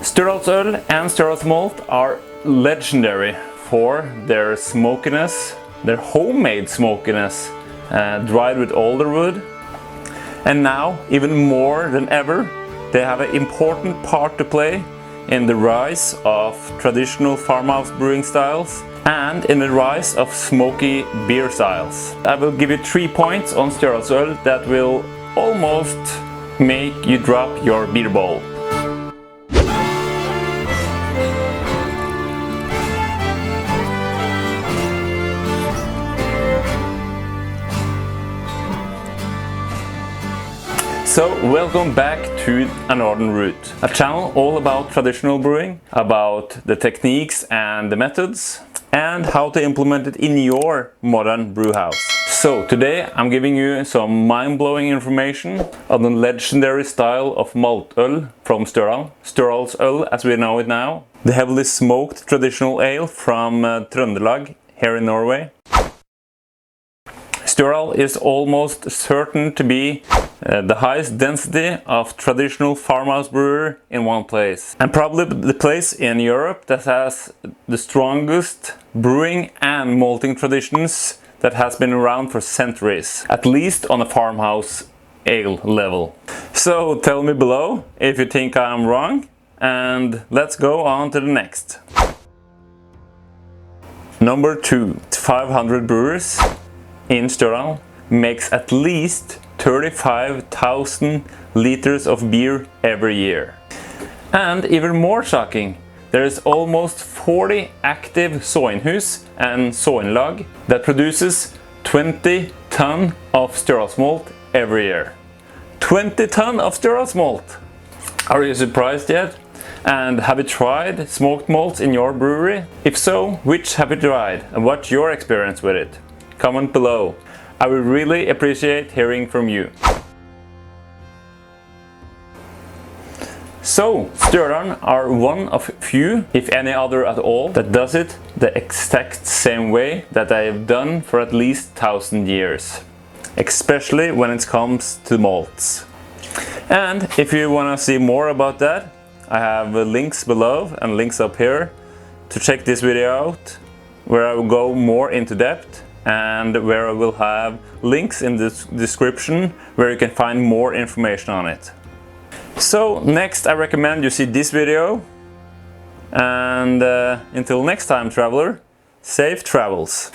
Stjørdalsøl and Stjørdalsmalt are legendary for their smokiness, their homemade smokiness, dried with alder wood. And now, even more than ever, they have an important part to play in the rise of traditional farmhouse brewing styles and in the rise of smoky beer styles. I will give you 3 points on Stjørdalsøl that will almost make you drop your beer bowl. So, welcome back to A Northern Route, a channel all about traditional brewing, about the techniques and the methods, and how to implement it in your modern brew house. So, today I'm giving you some mind-blowing information on the legendary style of Maltøl from Stjørdal, Stjørdalsøl as we know it now, the heavily smoked traditional ale from Trøndelag here in Norway. Stjørdal is almost certain to be the highest density of traditional farmhouse brewer in one place. And probably the place in Europe that has the strongest brewing and malting traditions that has been around for centuries, at least on a farmhouse ale level. So tell me below if you think I'm wrong, and let's go on to the next. Number 2. 500 brewers in Stjørdal makes at least 35,000 liters of beer every year. And even more shocking, there is almost 40 active soinhus and soinlag that produces 20 ton of Stjørdalsmalt every year. 20 ton of Stjørdalsmalt! Are you surprised yet? And have you tried smoked malts in your brewery? If so, which have you tried and what's your experience with it? Comment below. I would really appreciate hearing from you. So, Stjørdal are one of few, if any other at all, that does it the exact same way that they have done for at least 1,000 years. Especially when it comes to malts. And if you want to see more about that, I have links below and links up here to check this video out, where I will go more into depth and where I will have links in the description where you can find more information on it. So next I recommend you see this video, and until next time, traveler, safe travels!